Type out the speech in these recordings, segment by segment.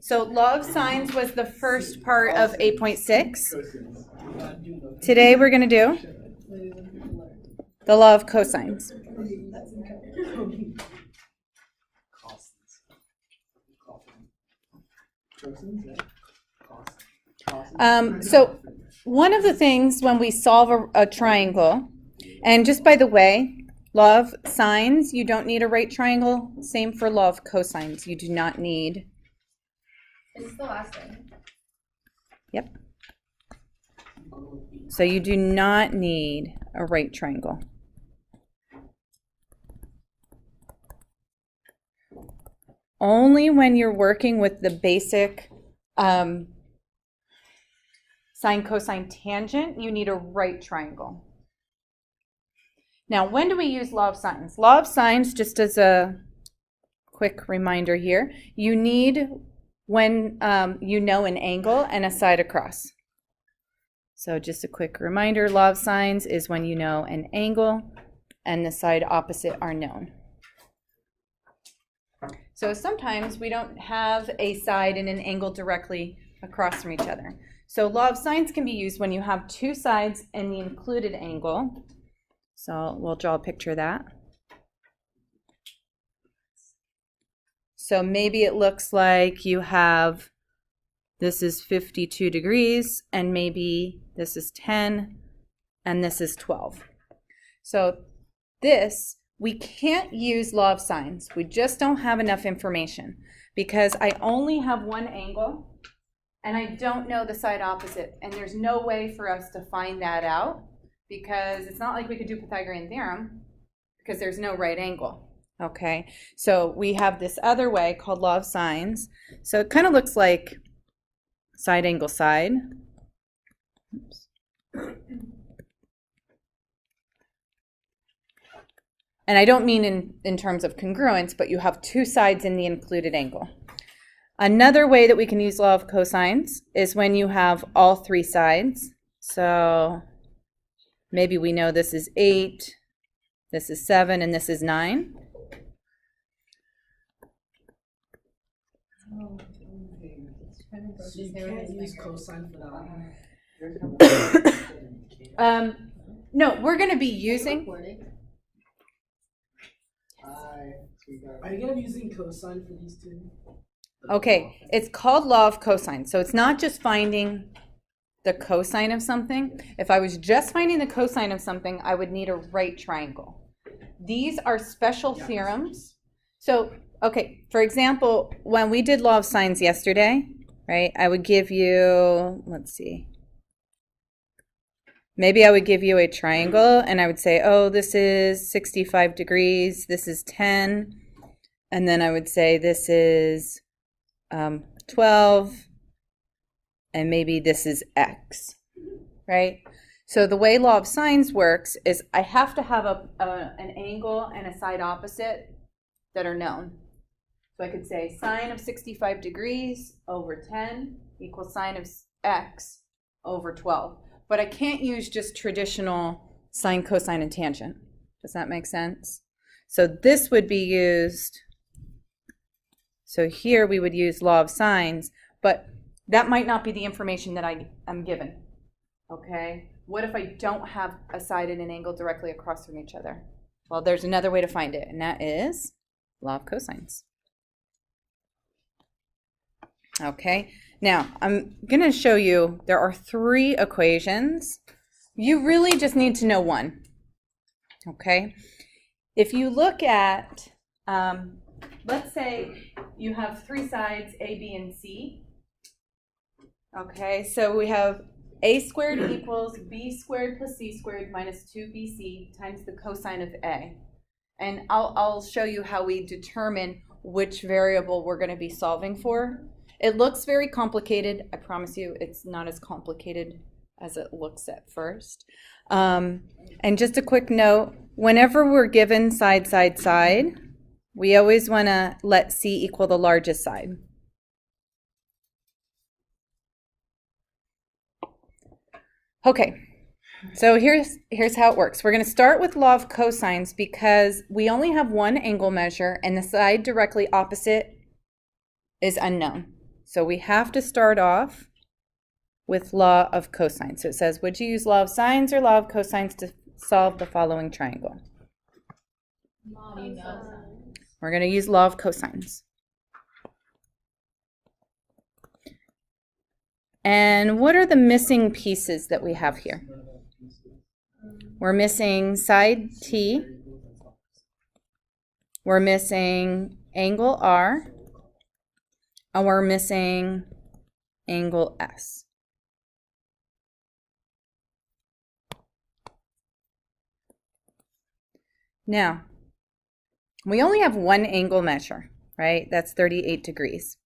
So law of sines was the first part of 8.6. Today we're going to do the law of cosines. So one of the things when we solve a triangle, and just by the way, law of sines, you don't need a right triangle. Same for law of cosines. You do not need. Is this the last thing? Yep. So you do not need a right triangle. Only when you're working with the basic sine, cosine, tangent, you need a right triangle. Now, when do we use law of sines? Law of sines, just as a quick reminder here, you need when you know an angle and a side across. So just a quick reminder, law of sines is when you know an angle and the side opposite are known. So sometimes we don't have a side and an angle directly across from each other. So law of sines can be used when you have two sides and the included angle. So we'll draw a picture of that. So maybe it looks like you have, this is 52 degrees, and maybe this is 10, and this is 12. So this, we can't use law of sines. We just don't have enough information because I only have one angle and I don't know the side opposite, and there's no way for us to find that out because it's not like we could do Pythagorean theorem because there's no right angle. Okay, so we have this other way called law of sines. So it kind of looks like side angle side. Oops. And I don't mean in terms of congruence, but you have two sides in the included angle. Another way that we can use law of cosines is when you have all three sides. So maybe we know this is 8, this is 7, and this is 9. So you can't use cosine for that. No, we're going to be using. Are you going to be using cosine for these two? Okay, it's called law of cosine. So it's not just finding the cosine of something. If I was just finding the cosine of something, I would need a right triangle. These are special theorems. So, okay, for example, when we did law of sines yesterday, right, I would give you, let's see, maybe I would give you a triangle and I would say, oh, this is 65 degrees, this is 10, and then I would say this is 12, and maybe this is X, right? So the way law of sines works is I have to have an angle and a side opposite that are known. So I could say sine of 65 degrees over 10 equals sine of X over 12. But I can't use just traditional sine, cosine, and tangent. Does that make sense? So this would be used, so here we would use law of sines, but that might not be the information that I'm given. Okay? What if I don't have a side and an angle directly across from each other? Well, there's another way to find it, and that is law of cosines. Okay, now I'm going to show you there are 3 equations. You really just need to know one. Okay, if you look at, let's say you have 3 sides, A, B, and C. Okay, so we have A squared equals B squared plus C squared minus 2BC times the cosine of A. And I'll show you how we determine which variable we're going to be solving for. It looks very complicated. I promise you it's not as complicated as it looks at first. And just a quick note, whenever we're given side, side, side, we always want to let C equal the largest side. Okay, so here's how it works. We're going to start with law of cosines because we only have one angle measure and the side directly opposite is unknown. So we have to start off with law of cosine. So it says, would you use law of sines or law of cosines to solve the following triangle? We're going to use law of cosines. And what are the missing pieces that we have here? We're missing side T. We're missing angle R. And we're missing angle S. Now, we only have one angle measure, right? That's 38 degrees.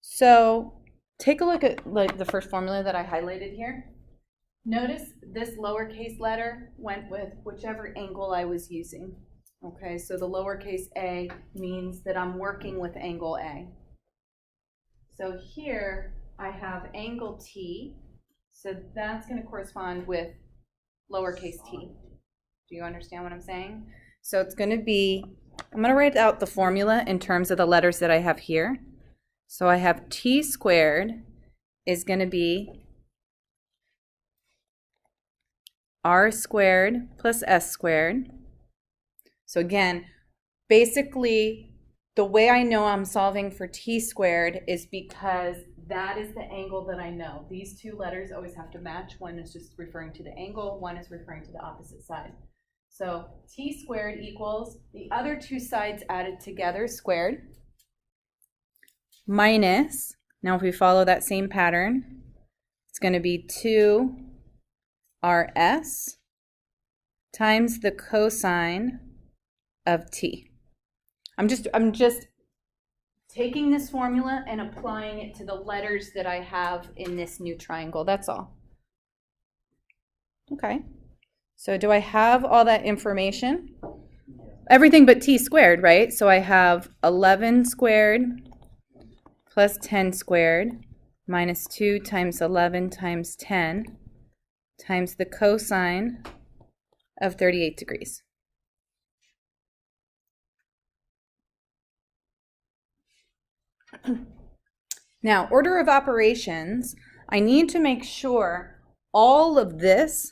So take a look at like the first formula that I highlighted here. Notice this lowercase letter went with whichever angle I was using. Okay, so the lowercase a means that I'm working with angle A. So here I have angle T, so that's going to correspond with lowercase t. Do you understand what I'm saying? So it's going to be, I'm going to write out the formula in terms of the letters that I have here. So I have t squared is going to be r squared plus s squared. So again, basically the way I know I'm solving for t squared is because that is the angle that I know. These two letters always have to match. One is just referring to the angle, one is referring to the opposite side. So t squared equals the other two sides added together squared minus, now if we follow that same pattern, it's going to be 2rs times the cosine of t. I'm just taking this formula and applying it to the letters that I have in this new triangle. That's all. Okay. So do I have all that information? Everything but t squared, right? So I have 11 squared plus 10 squared minus 2 times 11 times 10 times the cosine of 38 degrees. Now, order of operations, I need to make sure all of this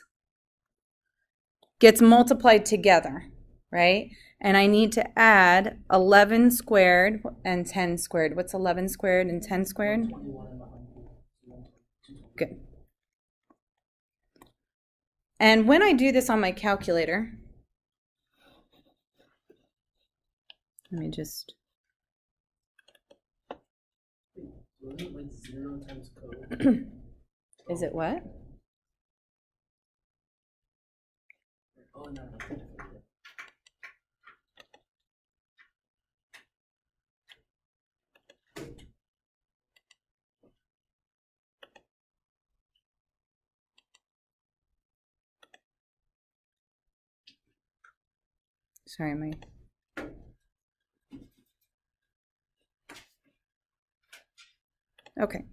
gets multiplied together, right? And I need to add 11 squared and 10 squared. What's 11 squared and 10 squared? Good. And when I do this on my calculator, let me just... Like 0 times code. Is it what? Oh, no. Sorry, my... Okay.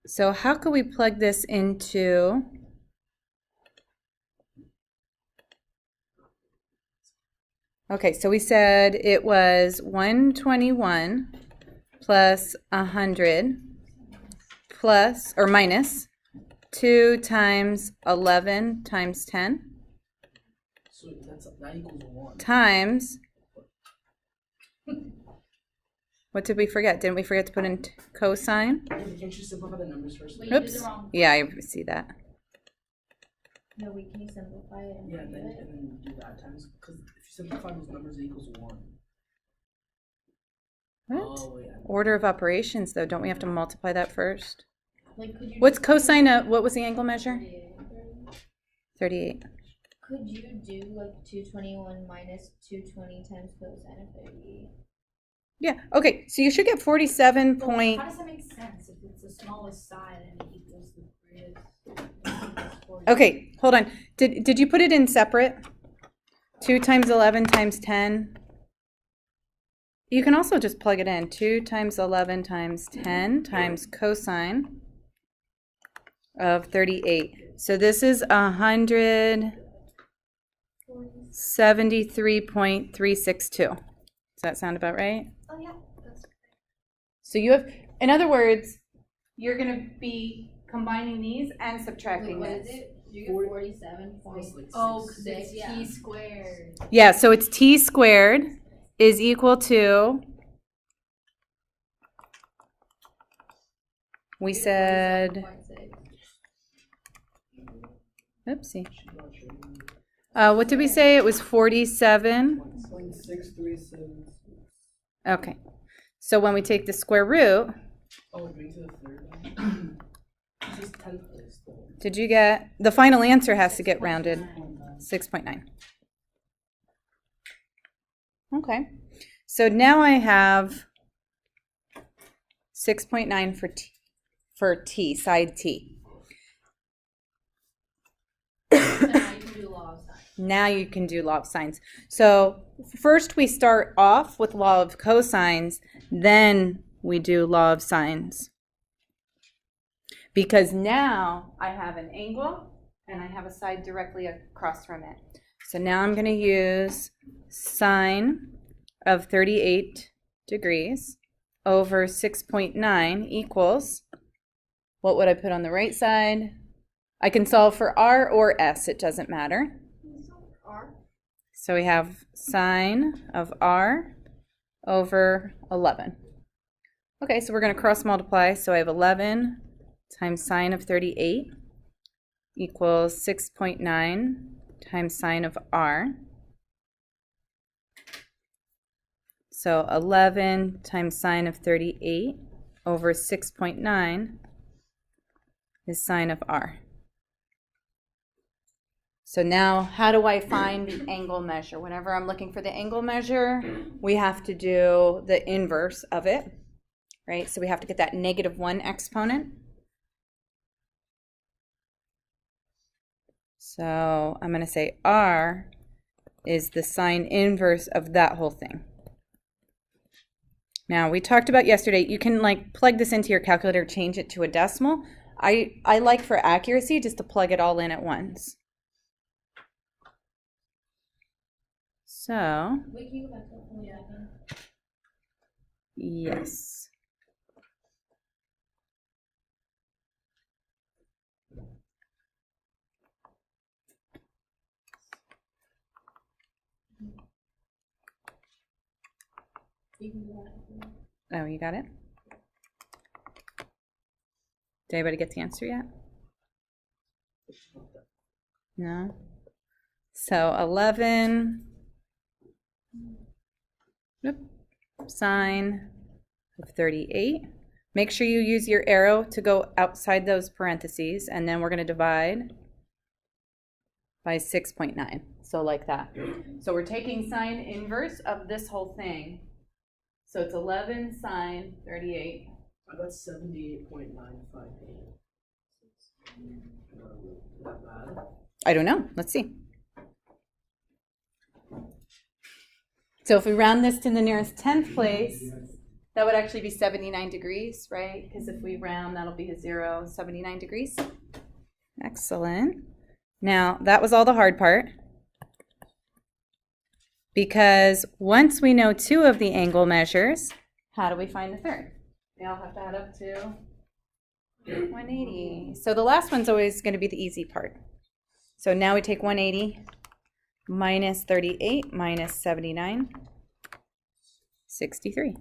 So how could we plug this into... Okay, so we said it was 121 plus 100 plus, or minus, 2 times 11 times 10 So that equals 1. times... What did we forget? Didn't we forget to put in cosine? Can't you simplify the numbers first? Wait, you did Oops. the wrong. Yeah, I see that. No, we can simplify it and Yeah, do then, it. and then do that times. Because if you simplify those numbers, it equals 1. What? Oh, yeah. Order of operations, though. Don't we have to multiply that first? Like, could you What's just cosine of, what was the angle measure? 38. 38. Could you do like 221 minus 220 times cosine of 38? Yeah, okay, so you should get 47 Well, point... how does that make sense if it's the smallest side and it equals the greatest? Okay, hold on. Did you put it in separate? 2 times 11 times 10? You can also just plug it in. 2 times 11 times 10 times cosine of 38. So this is 173.362. Does that sound about right? Oh yeah, that's So you have, in other words, you're going to be combining these and subtracting what this. is it? You get 47.6. Oh, because it's Yeah. t squared. Yeah, so it's t squared is equal to, we said, 47.6. oopsie. What did we say? It was 47. 0.6376. Okay. So when we take the square root, Oh, we're going to the third one. This is 10th place though. did you get, the final answer has to get rounded. 6.9. Okay. So now I have 6.9 for t, side t. Now you can do law of sines. So first we start off with law of cosines, then we do law of sines. Because now I have an angle and I have a side directly across from it. So now I'm going to use sine of 38 degrees over 6.9 equals, what would I put on the right side? I can solve for r or s, it doesn't matter. So we have sine of r over 11. Okay, so we're going to cross multiply. So I have 11 times sine of 38 equals 6.9 times sine of r. So 11 times sine of 38 over 6.9 is sine of r. So now, how do I find the angle measure? Whenever I'm looking for the angle measure, we have to do the inverse of it, right? So we have to get that -1 exponent. So I'm going to say r is the sine inverse of that whole thing. Now, we talked about yesterday, you can like plug this into your calculator, change it to a decimal. I like for accuracy just to plug it all in at once. So, Wait, can you go back to the again? yes. You can go back. Oh, you got it? Did anybody get the answer yet? No? So 11 sine of 38. Make sure you use your arrow to go outside those parentheses, and then we're going to divide by 6.9. So like that. So we're taking sine inverse of this whole thing. So it's 11 sine 38. I got 78.958. Not bad. I don't know. Let's see. So if we round this to the nearest 10th place, that would actually be 79 degrees, right? Because if we round, that'll be a 0, 79 degrees. Excellent. Now, that was all the hard part. Because once we know 2 of the angle measures, how do we find the third? They all have to add up to 180. So the last one's always going to be the easy part. So now we take 180 minus 38 minus 79, 63.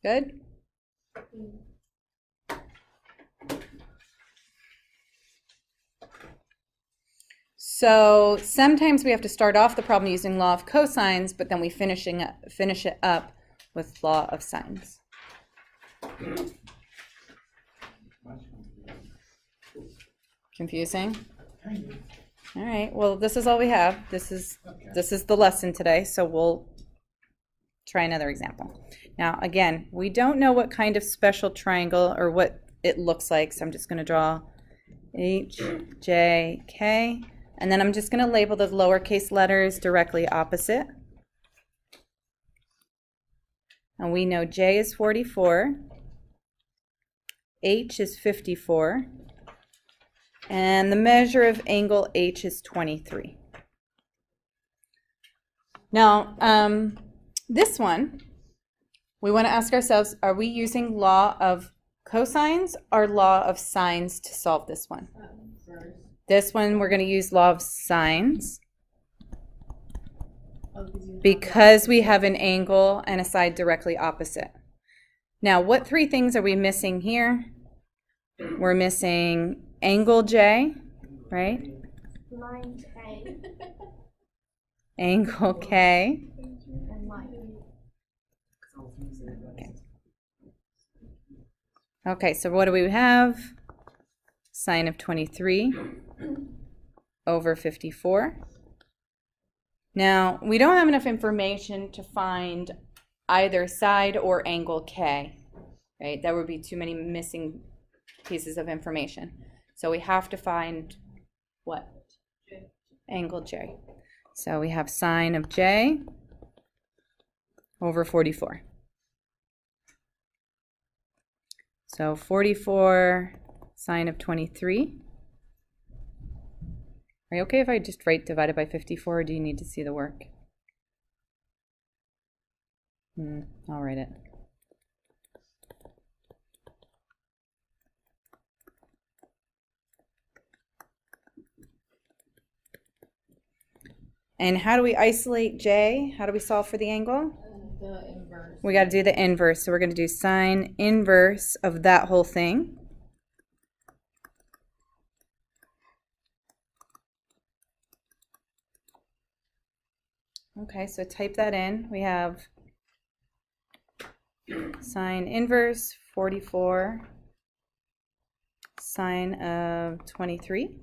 Good? So sometimes we have to start off the problem using law of cosines, but then we finish it up with law of sines. Confusing? All right, well, this is all we have. This is the lesson today, so we'll try another example. Now, again, we don't know what kind of special triangle or what it looks like, so I'm just going to draw H, J, K, and then I'm just going to label the lowercase letters directly opposite. And we know J is 44, H is 54, and the measure of angle H is 23. Now, this one, we want to ask ourselves, are we using law of cosines or law of sines to solve this one? First. This one, we're going to use law of sines because we have an angle and a side directly opposite. Now, what three things are we missing here? We're missing angle J, right? Line K. Angle K. And line. Okay, so what do we have? Sine of 23 over 54. Now, we don't have enough information to find either side or angle K, right? That would be too many missing pieces of information. So we have to find what? J. Angle J. So we have sine of J over 44. So 44 sine of 23. Are you okay if I just write divided by 54, or do you need to see the work? I'll write it. And how do we isolate J? How do we solve for the angle? The inverse. We got to do the inverse. So we're going to do sine inverse of that whole thing. Okay, so type that in. We have sine inverse 44 sine of 23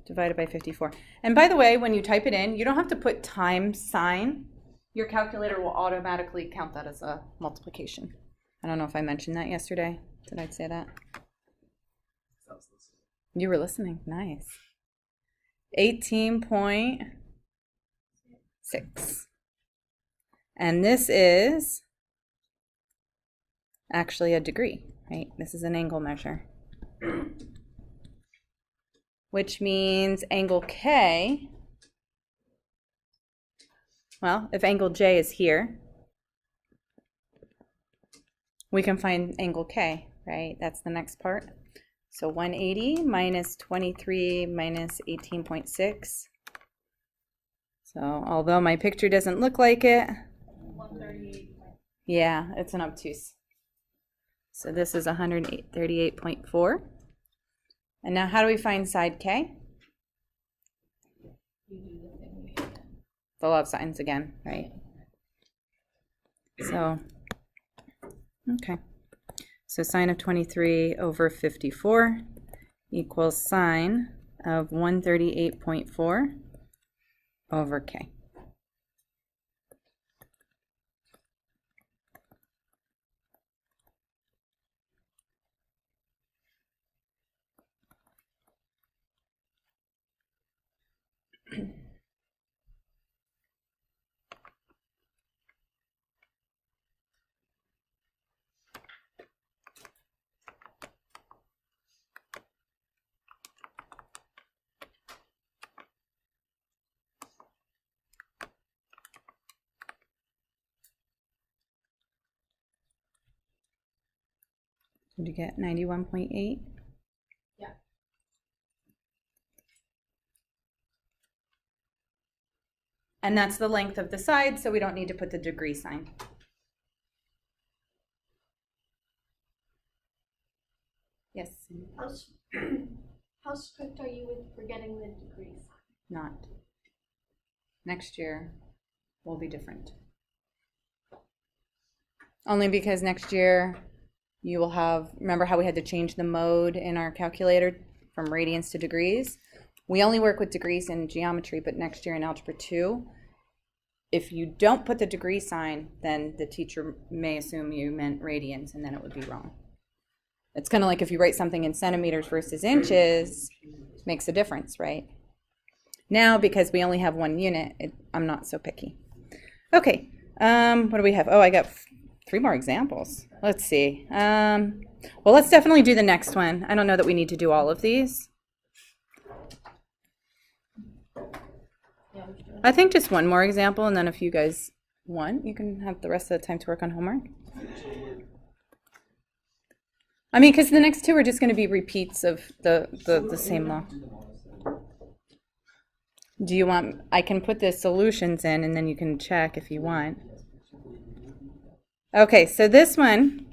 divided by 54. And by the way, when you type it in, you don't have to put times sine. Your calculator will automatically count that as a multiplication. I don't know if I mentioned that yesterday. Did I say that? You were listening. Nice. 18.6. And this is actually a degree, right? This is an angle measure. Which means angle K, well, if angle J is here, we can find angle K, right? That's the next part. So 180 minus 23 minus 18.6. So although my picture doesn't look like it, 138. yeah, it's an obtuse. So this is 138.4. And now how do we find side K? You do the thing we did then. The law of sines again, right? So, okay. So sine of 23 over 54 equals sine of 138.4 over K. Did you get 91.8? Yeah. And that's the length of the side, so we don't need to put the degree sign. Yes, How strict are you with forgetting the degrees? not. Next year will be different. Only because next year you will have, remember how we had to change the mode in our calculator from radians to degrees? We only work with degrees in geometry, but next year in Algebra 2, if you don't put the degree sign, then the teacher may assume you meant radians, and then it would be wrong. It's kind of like if you write something in centimeters versus inches, it makes a difference, right? Now, because we only have one unit, I'm not so picky. Okay, what do we have? Oh, I got 3 more examples. Let's see. Well, let's definitely do the next one. I don't know that we need to do all of these. Yeah, we should do I think just one more example, and then if you guys want, you can have the rest of the time to work on homework. I mean, because the next two are just going to be repeats of the same law. Do you want, I can put the solutions in, and then you can check if you want. Okay, so this one,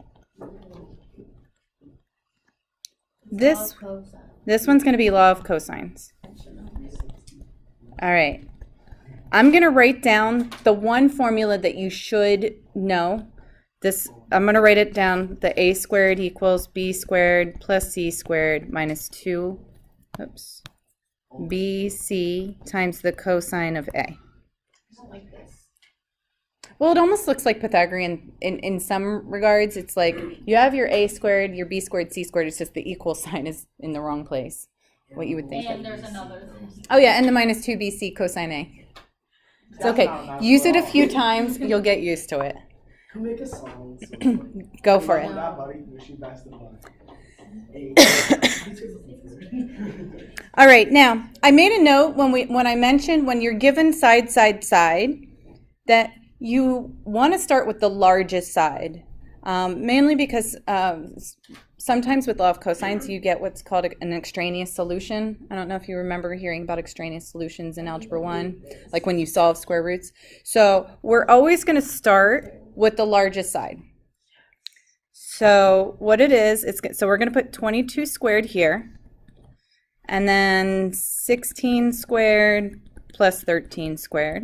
this one's going to be law of cosines. All right. I'm going to write down the one formula that you should know. This, I'm going to write it down. The a squared equals b squared plus c squared minus 2, oops, bc times the cosine of a. I don't like this. Well, it almost looks like Pythagorean in some regards. It's like you have your a squared, your b squared, c squared. It's just the equal sign is in the wrong place. What you would think. And there's another thing. Oh yeah, and the minus 2bc cosine a. It's okay. Use it a few times. You'll get used to it. Make a song. Go for it. All right. Now, I made a note when I mentioned when you're given side, side, side, that you want to start with the largest side, mainly because sometimes with law of cosines you get what's called an extraneous solution. I don't know if you remember hearing about extraneous solutions in Algebra 1, like when you solve square roots. So we're always going to start with the largest side. So what it is, so we're going to put 22 squared here, and then 16 squared plus 13 squared.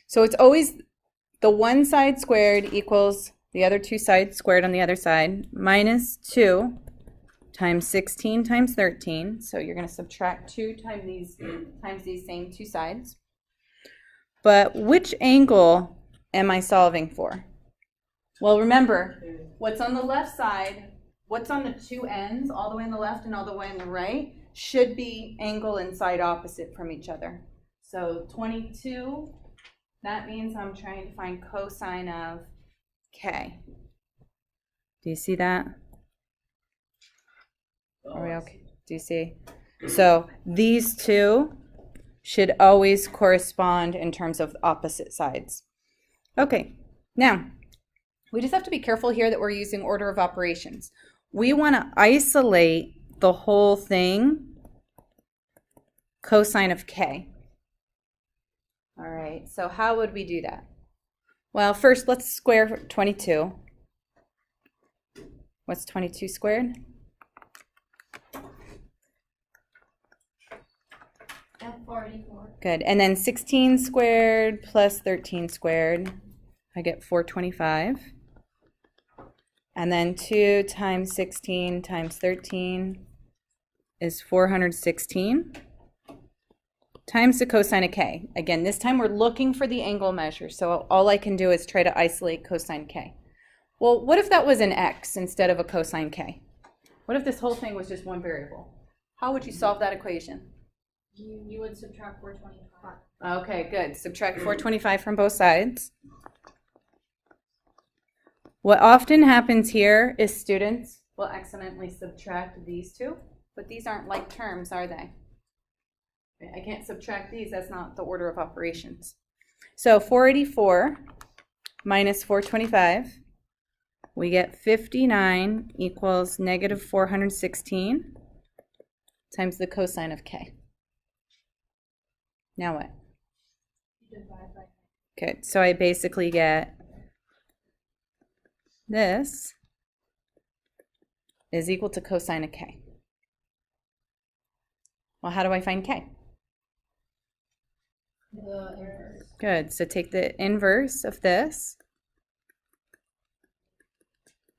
So it's always the one side squared equals the other two sides squared on the other side, minus 2 times 16 times 13. So you're going to subtract 2 times these same two sides. But which angle am I solving for? Well, remember, what's on the left side, what's on the two ends, all the way on the left and all the way on the right, should be angle and side opposite from each other. So 22, that means I'm trying to find cosine of K. Do you see that? Are we okay? Do you see? So these two should always correspond in terms of opposite sides. Okay, now we just have to be careful here that we're using order of operations. We want to isolate the whole thing, cosine of K. All right, so how would we do that? Well, first let's square 22. What's 22 squared? F44. Good. And then 16 squared plus 13 squared, I get 425. And then 2 times 16 times 13 is 416 times the cosine of K. Again, this time we're looking for the angle measure, so all I can do is try to isolate cosine K. Well, what if that was an X instead of a cosine K? What if this whole thing was just one variable? How would you solve that equation? You would subtract 425. Okay, good. Subtract 425 from both sides. What often happens here is students will accidentally subtract these two, but these aren't like terms, are they? I can't subtract these. That's not the order of operations. So 484 minus 425, we get 59 equals negative 416 times the cosine of K. Now what? Good. So I basically get this is equal to cosine of K. Well, how do I find K? The inverse. Good. So take the inverse of this.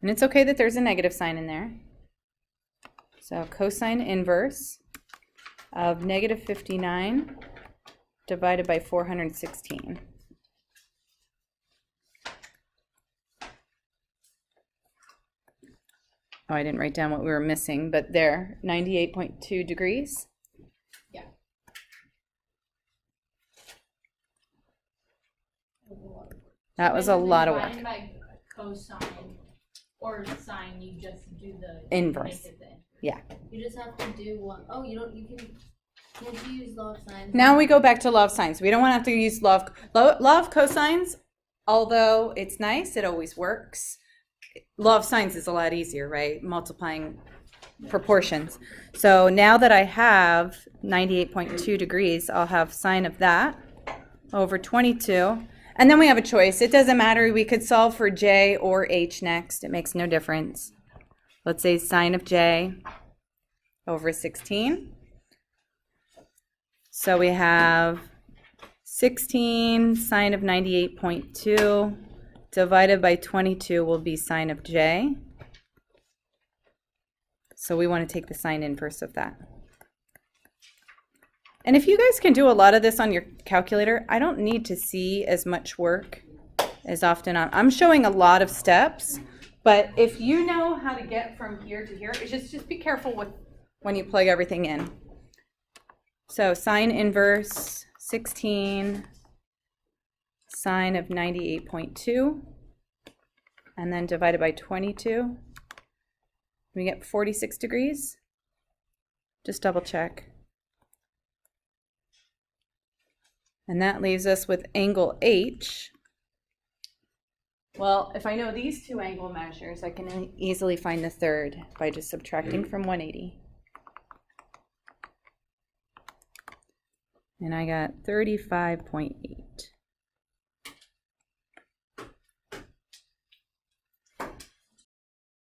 And it's okay that there's a negative sign in there. So cosine inverse of negative 59 divided by 416. Oh, I didn't write down what we were missing, but there, 98.2 degrees. Yeah. That was a lot of work. Divided by cosine or sine, you just do the Inverse. make it the inverse. Yeah. You just have to do one. Oh, you don't. You can. Can't you use law of sines? Now we go back to law of sines. We don't want to have to use law of cosines, although it's nice, it always works. Law of sines is a lot easier, right? Multiplying proportions. So now that I have 98.2 degrees, I'll have sine of that over 22. And then we have a choice. It doesn't matter. We could solve for j or h next. It makes no difference. Let's say sine of j over 16. So we have 16 sine of 98.2 divided by 22 will be sine of j. So we want to take the sine inverse of that. And if you guys can do a lot of this on your calculator, I don't need to see as much work as often. I'm showing a lot of steps, but if you know how to get from here to here, just be careful with when you plug everything in. So sine inverse 16 sine of 98.2 and then divided by 22. We get 46 degrees. Just double check. And that leaves us with angle H. Well, if I know these two angle measures, I can easily find the third by just subtracting from 180. And I got 35.8.